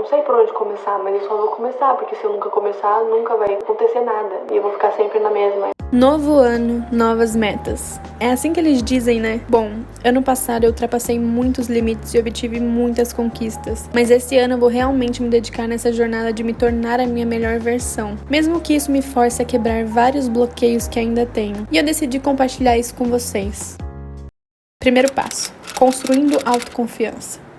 não sei por onde começar, mas eu só vou começar, porque se eu nunca começar, nunca vai acontecer nada. E eu vou ficar sempre na mesma. Novo ano, novas metas. É assim que eles dizem, né? Bom, ano passado eu ultrapassei muitos limites e obtive muitas conquistas. Mas esse ano eu vou realmente me dedicar nessa jornada de me tornar a minha melhor versão. Mesmo que isso me force a quebrar vários bloqueios que ainda tenho. E eu decidi compartilhar isso com vocês. Primeiro passo: construindo autoconfiança.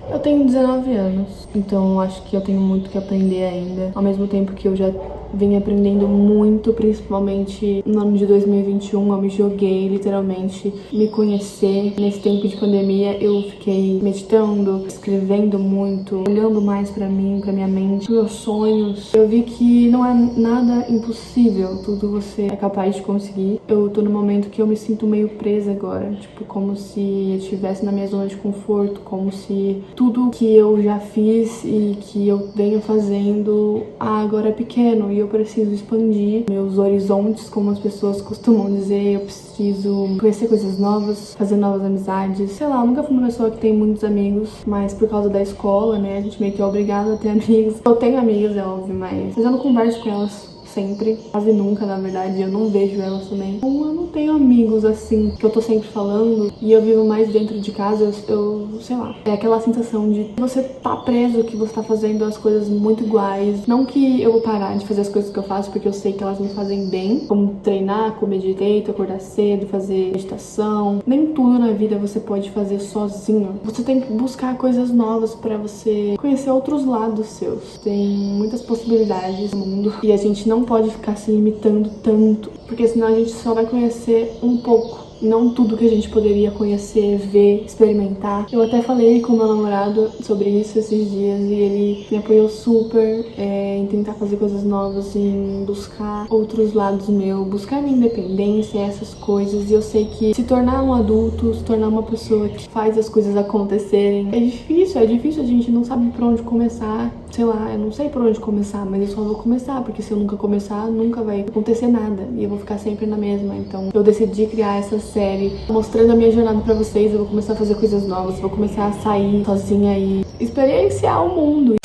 Eu tenho 19 anos, então acho que eu tenho muito que aprender ainda. Ao mesmo tempo que eu já vim aprendendo muito, principalmente no ano de 2021, eu me joguei literalmente me conhecer. Nesse tempo de pandemia eu fiquei meditando, escrevendo muito, olhando mais pra mim, pra minha mente, meus sonhos. Eu vi que não é nada impossível, tudo você é capaz de conseguir. Eu tô no momento que eu me sinto meio presa agora, tipo, como se eu estivesse na minha zona de conforto, como se tudo que eu já fiz e que eu venho fazendo agora é pequeno e eu preciso expandir meus horizontes, como as pessoas costumam dizer. Eu preciso conhecer coisas novas, fazer novas amizades. Sei lá, eu nunca fui uma pessoa que tem muitos amigos, mas por causa da escola, né, a gente meio que é obrigado a ter amigos. Eu tenho amigas, é óbvio, mas eu não converso com elas sempre, quase nunca, na verdade, eu não vejo elas também. Então eu não tenho amigos assim, que eu tô sempre falando, e eu vivo mais dentro de casa, eu sei lá. É aquela sensação de você tá preso, que você tá fazendo as coisas muito iguais. Não que eu vou parar de fazer as coisas que eu faço, porque eu sei que elas me fazem bem, como treinar, comer direito, acordar cedo, fazer meditação. Nem tudo na vida você pode fazer sozinho. Você tem que buscar coisas novas pra você conhecer outros lados seus. Tem muitas possibilidades no mundo, e a gente não pode ficar se limitando tanto, porque senão a gente só vai conhecer um pouco, não tudo que a gente poderia conhecer, ver, experimentar. Eu até falei com meu namorado sobre isso esses dias e ele me apoiou super em tentar fazer coisas novas, em buscar outros lados meus, buscar minha independência, essas coisas. E eu sei que se tornar um adulto, se tornar uma pessoa que faz as coisas acontecerem, é difícil, a gente não sabe por onde começar. Sei lá, eu não sei por onde começar, mas eu só vou começar, porque se eu nunca começar, nunca vai acontecer nada e eu vou ficar sempre na mesma. Então eu decidi criar essa série mostrando a minha jornada pra vocês. Eu vou começar a fazer coisas novas, vou começar a sair sozinha e experienciar o mundo.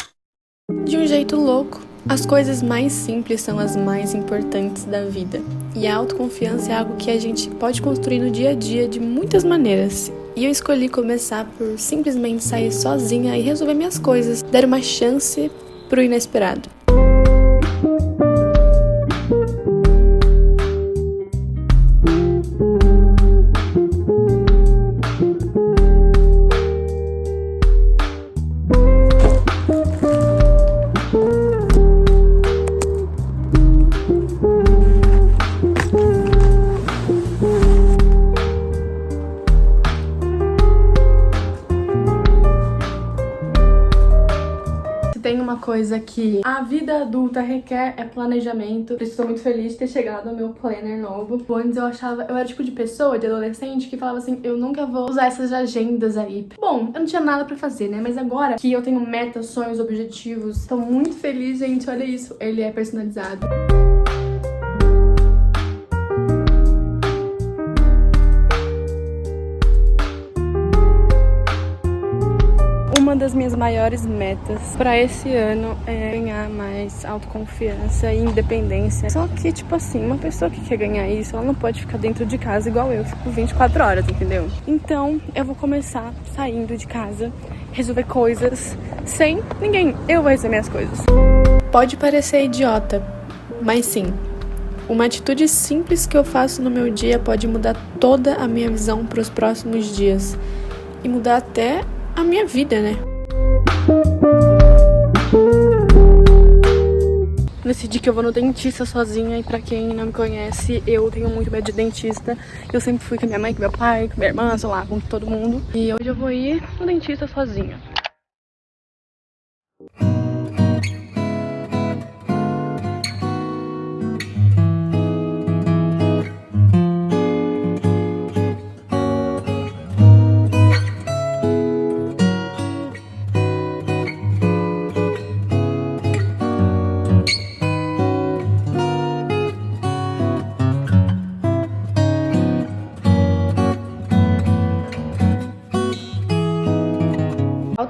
De um jeito louco, as coisas mais simples são as mais importantes da vida. E a autoconfiança é algo que a gente pode construir no dia a dia de muitas maneiras. E eu escolhi começar por simplesmente sair sozinha e resolver minhas coisas, dar uma chance pro inesperado. Tem uma coisa que a vida adulta requer é planejamento. Eu estou muito feliz de ter chegado ao meu planner novo. Antes eu era tipo de pessoa, de adolescente, que falava assim, eu nunca vou usar essas agendas aí. Bom, eu não tinha nada pra fazer, né? Mas agora que eu tenho metas, sonhos, objetivos, tô muito feliz, gente. Olha isso, ele é personalizado. Uma das minhas maiores metas pra esse ano é ganhar mais autoconfiança e independência. Só que, tipo assim, uma pessoa que quer ganhar isso, ela não pode ficar dentro de casa igual eu, fico 24 horas, entendeu? Então, eu vou começar saindo de casa, resolver coisas sem ninguém. Eu vou resolver minhas coisas. Pode parecer idiota, mas sim. Uma atitude simples que eu faço no meu dia pode mudar toda a minha visão para os próximos dias. E mudar até a minha vida, né? Decidi que eu vou no dentista sozinha, e pra quem não me conhece, eu tenho muito medo de dentista. Eu sempre fui com minha mãe, com meu pai, com minha irmã, sei lá, com todo mundo. E hoje eu vou ir no dentista sozinha.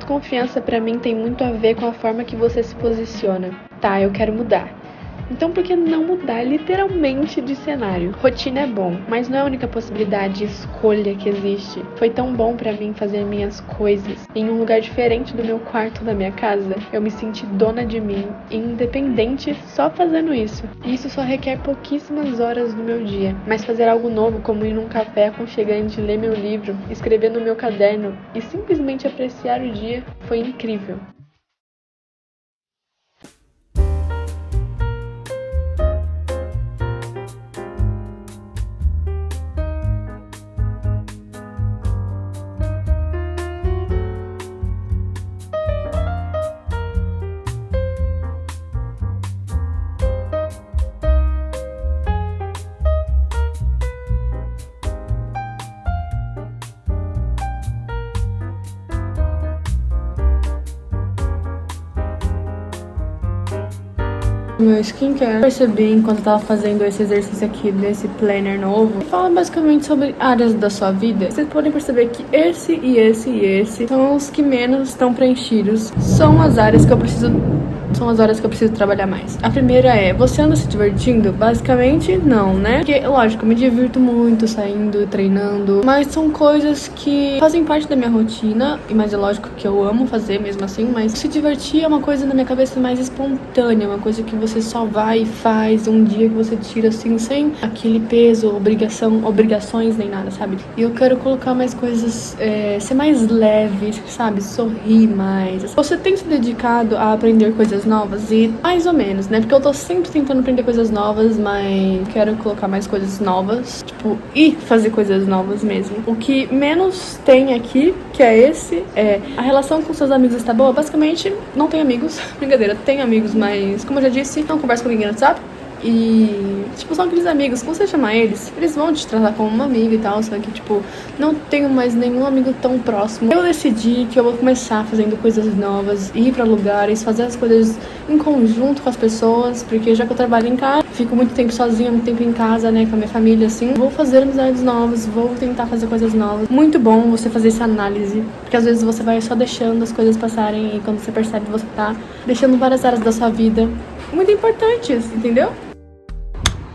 Autoconfiança pra mim tem muito a ver com a forma que você se posiciona. Tá, eu quero mudar. Então por que não mudar literalmente de cenário? Rotina é bom, mas não é a única possibilidade de escolha que existe. Foi tão bom pra mim fazer minhas coisas em um lugar diferente do meu quarto da minha casa. Eu me senti dona de mim e independente só fazendo isso. E isso só requer pouquíssimas horas do meu dia. Mas fazer algo novo, como ir num café aconchegante, ler meu livro, escrever no meu caderno e simplesmente apreciar o dia, foi incrível. Meu skincare, percebi enquanto eu tava fazendo esse exercício aqui desse planner novo, fala basicamente sobre áreas da sua vida. Vocês podem perceber que esse e esse e esse são os que menos estão preenchidos. São as áreas que eu preciso trabalhar mais. A primeira é, você anda se divertindo? Basicamente, não, né? Porque, lógico, eu me divirto muito saindo, treinando, mas são coisas que fazem parte da minha rotina, mas é lógico que eu amo fazer mesmo assim, mas se divertir é uma coisa na minha cabeça mais espontânea, uma coisa que você só vai e faz um dia que você tira assim, sem aquele peso, obrigações nem nada, sabe? E eu quero colocar mais coisas, ser mais leve, sabe? Sorrir mais. Você tem se dedicado a aprender coisas novas? E mais ou menos, né? Porque eu tô sempre tentando aprender coisas novas, mas quero colocar mais coisas novas, tipo, e fazer coisas novas mesmo. O que menos tem aqui, que é esse, a relação com seus amigos está boa? Basicamente, não tenho amigos. Brincadeira, tenho amigos, mas como eu já disse, não converso com ninguém no WhatsApp. E, tipo, são aqueles amigos, quando você chamar eles vão te tratar como uma amiga e tal, só que, tipo, não tenho mais nenhum amigo tão próximo. Eu decidi que eu vou começar fazendo coisas novas, ir pra lugares, fazer as coisas em conjunto com as pessoas, porque já que eu trabalho em casa, fico muito tempo sozinha, muito tempo em casa, né, com a minha família, assim. Vou fazer amizades novas, vou tentar fazer coisas novas. Muito bom você fazer essa análise, porque às vezes você vai só deixando as coisas passarem e quando você percebe, você tá deixando várias áreas da sua vida muito importantes, entendeu?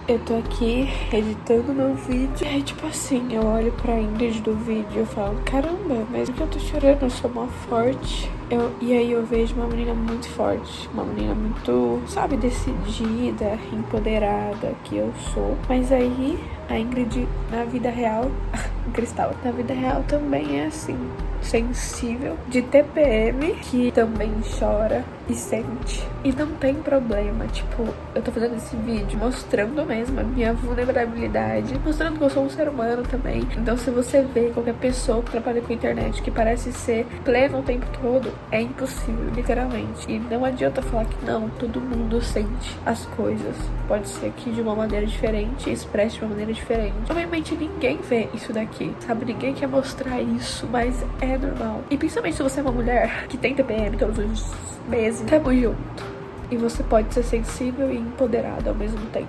Eu tô aqui editando meu vídeo. E aí, tipo assim, eu olho pra Ingrid do vídeo e eu falo, caramba, mas por que eu tô chorando? Eu sou mó forte. E aí eu vejo uma menina muito forte. Uma menina muito, sabe, decidida, empoderada, que eu sou. Mas aí, a Ingrid, na vida real, Cristal, na vida real também é assim. Sensível, de TPM, que também chora e sente. E não tem problema, tipo, eu tô fazendo esse vídeo mostrando mesmo a minha vulnerabilidade, mostrando que eu sou um ser humano também. Então se você vê qualquer pessoa que trabalha com internet que parece ser plena o tempo todo, é impossível, literalmente. E não adianta falar que não, todo mundo sente as coisas. Pode ser que de uma maneira diferente, expresse de uma maneira diferente. Obviamente ninguém vê isso daqui, sabe? Ninguém quer mostrar isso, mas é normal. E principalmente se você é uma mulher que tem TPM todos os meses, tamo junto. E você pode ser sensível e empoderada ao mesmo tempo.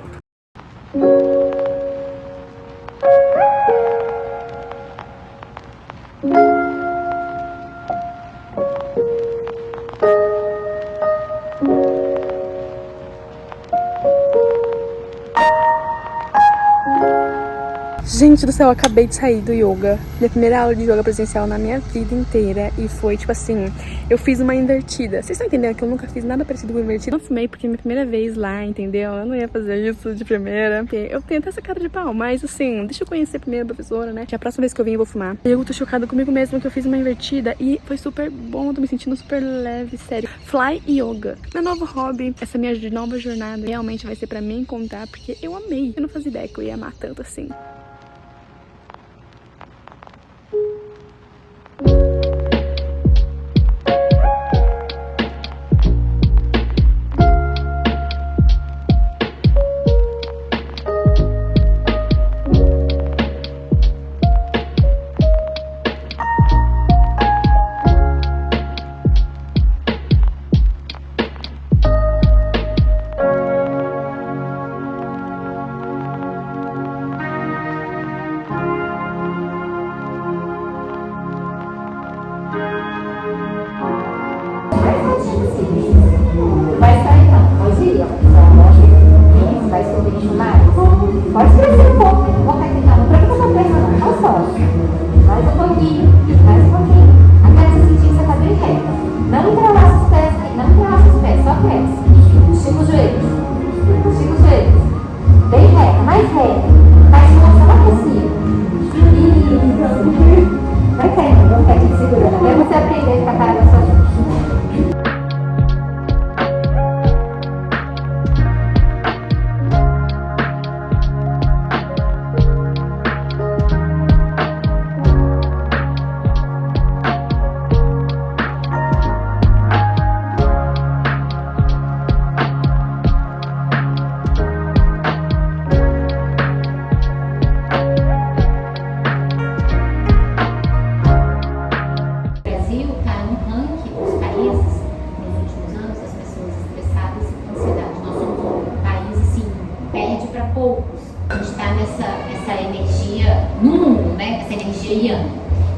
Gente do céu, eu acabei de sair do yoga. Minha primeira aula de yoga presencial na minha vida inteira. E foi tipo assim, eu fiz uma invertida. Vocês estão entendendo que eu nunca fiz nada parecido com invertida? Eu não fumei porque é minha primeira vez lá, entendeu? Eu não ia fazer isso de primeira, porque eu tenho até essa cara de pau. Mas assim, deixa eu conhecer primeiro a professora, né? Que a próxima vez que eu vim eu vou fumar. Eu tô chocada comigo mesma que eu fiz uma invertida e foi super bom. Eu tô me sentindo super leve, sério. Fly Yoga, meu novo hobby. Essa minha nova jornada realmente vai ser pra me encontrar, porque eu amei. Eu não fazia ideia que eu ia amar tanto assim. Pode crescer um pouco. Vou estar gritando. Pra que eu tô presa? Não só. Mais um pouquinho. Mais um pouquinho. Até você sentir que você tá bem reta. Não entrelaça os pés aqui. Não entrelaça os pés. Só cresce. Estica os joelhos. Estica os joelhos. Bem reta. Mais reta. Mais força lá pra cima. Isso. Vai caindo. Vou ficar aqui segurando. Até você aprender a ficar parada sozinho.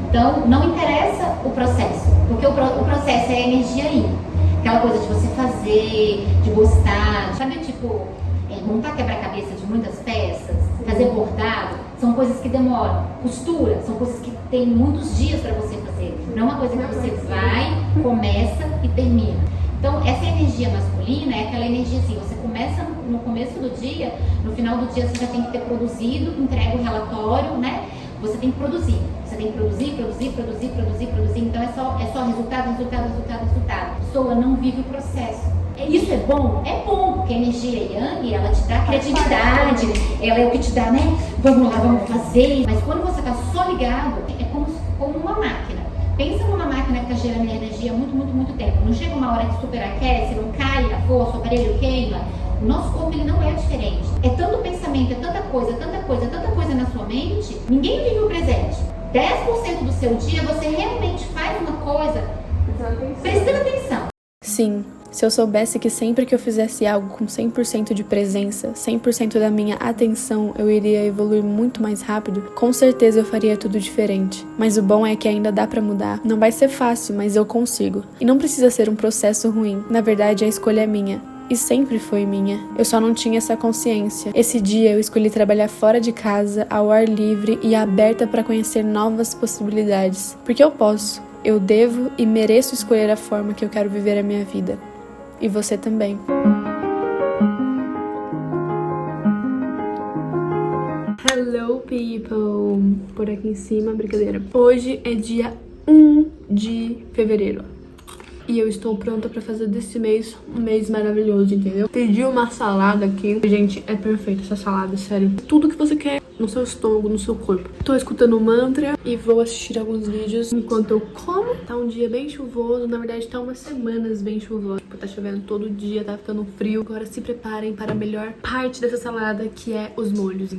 Então, não interessa o processo, porque o processo é a energia aí. Aquela coisa de você fazer, de gostar, sabe, tipo, montar quebra-cabeça de muitas peças, fazer bordado, são coisas que demoram. Costura, são coisas que tem muitos dias para você fazer. Não é uma coisa que você vai, começa e termina. Então, essa energia masculina é aquela energia assim, você começa no começo do dia, no final do dia você já tem que ter produzido, entrega o relatório, né? Você tem que produzir. Você tem que produzir. Então é só resultado. A pessoa não vive o processo. Isso é bom? É bom, porque a energia Yang, ela te dá criatividade, ela é o que te dá, né? Vamos lá, vamos fazer. Mas quando você está só ligado, é como uma máquina. Pensa numa máquina que está gerando energia há muito tempo. Não chega uma hora que superaquece, não cai a força, o aparelho queima. O nosso corpo ele não é diferente. É tanto pensamento, é tanta coisa na sua mente. Ninguém vive o presente. 10% do seu dia você realmente faz uma coisa prestando atenção. Sim, se eu soubesse que sempre que eu fizesse algo com 100% de presença, 100% da minha atenção, eu iria evoluir muito mais rápido, com certeza eu faria tudo diferente. Mas o bom é que ainda dá pra mudar. Não vai ser fácil, mas eu consigo. E não precisa ser um processo ruim. Na verdade, a escolha é minha. E sempre foi minha. Eu só não tinha essa consciência. Esse dia eu escolhi trabalhar fora de casa, ao ar livre e aberta para conhecer novas possibilidades. Porque eu posso, eu devo e mereço escolher a forma que eu quero viver a minha vida. E você também. Hello people! Por aqui em cima, brincadeira. Hoje é dia 1 de fevereiro. E eu estou pronta pra fazer desse mês um mês maravilhoso, entendeu? Pedi uma salada aqui. Gente, é perfeita essa salada, sério. Tudo que você quer no seu estômago, no seu corpo. Tô escutando mantra e vou assistir alguns vídeos enquanto eu como. Tá um dia bem chuvoso, na verdade tá umas semanas bem chuvoso. Tipo, tá chovendo todo dia, tá ficando frio. Agora se preparem para a melhor parte dessa salada, que é os molhos.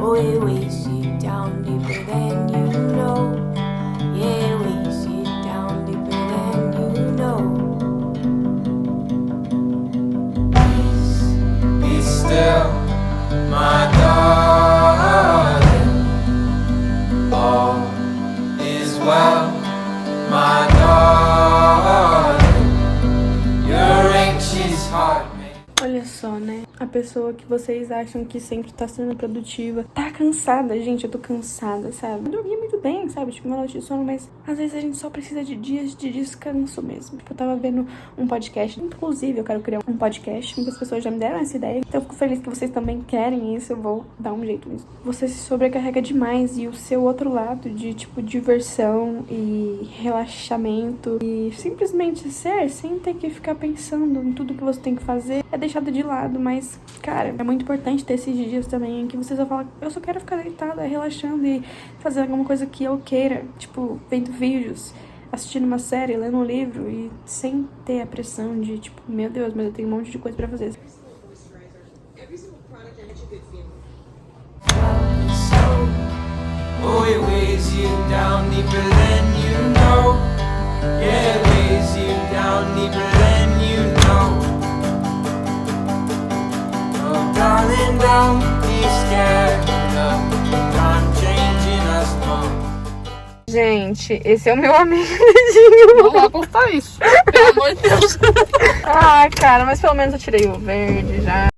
Oh, it weighs you down deeper than you know. Yeah, it weighs you down deeper than you know. Be still, my darling. All is well, my darling. Your anxious heart. Olha só, né? A pessoa que vocês acham que sempre tá sendo produtiva tá cansada, gente. Eu tô cansada, sabe? Eu dormia muito bem, sabe? Tipo, uma noite de sono, mas às vezes a gente só precisa de dias de descanso mesmo. Tipo, eu tava vendo um podcast, inclusive eu quero criar um podcast. Muitas pessoas já me deram essa ideia, então eu fico feliz que vocês também querem isso. Eu vou dar um jeito nisso. Você se sobrecarrega demais e o seu outro lado de, tipo, diversão e relaxamento e simplesmente ser sem ter que ficar pensando em tudo que você tem que fazer é deixado de lado. lado, mas, cara, é muito importante ter esses dias também em que você só fala, eu só quero ficar deitada, relaxando e fazer alguma coisa que eu queira, tipo, vendo vídeos, assistindo uma série, lendo um livro e sem ter a pressão de, tipo, meu Deus, mas eu tenho um monte de coisa pra fazer. Oh, it weighs you down deeper than you know. Yeah, it weighs you down deeper than you know. Oh, darling, don't be scared of time changing us both. Gente, esse é o meu amigo Dedinho. Vou lá postar isso. Pelo amor de Deus. Ah, cara, mas pelo menos eu tirei o verde já.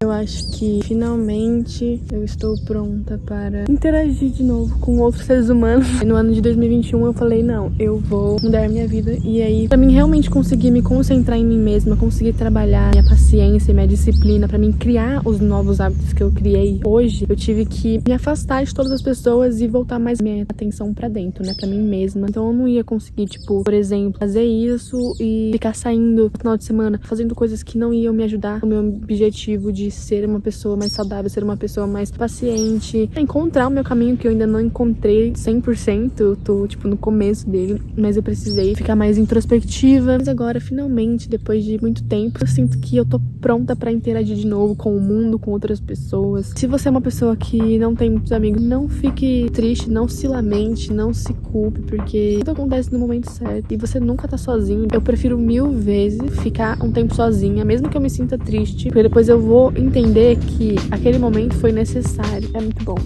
Eu acho que finalmente eu estou pronta para interagir de novo com outros seres humanos. No ano de 2021 eu falei, não, eu vou mudar minha vida. E aí, pra mim realmente conseguir me concentrar em mim mesma, conseguir trabalhar minha paciência, minha disciplina, pra mim criar os novos hábitos que eu criei hoje, eu tive que me afastar de todas as pessoas e voltar mais minha atenção pra dentro, né, pra mim mesma. Então eu não ia conseguir, tipo, por exemplo, fazer isso e ficar saindo no final de semana, fazendo coisas que não iam me ajudar no meu objetivo de ser uma pessoa mais saudável, ser uma pessoa mais paciente, encontrar o meu caminho que eu ainda não encontrei 100%, eu tô, tipo, no começo dele, mas eu precisei ficar mais introspectiva. Mas agora, finalmente, depois de muito tempo, eu sinto que eu tô pronta pra interagir de novo com o mundo, com outras pessoas. Se você é uma pessoa que não tem muitos amigos, não fique triste, não se lamente, não se culpe, porque tudo acontece no momento certo e você nunca tá sozinho. Eu prefiro 1000 vezes ficar um tempo sozinha, mesmo que eu me sinta triste, porque depois eu vou entender que aquele momento foi necessário. É muito bom.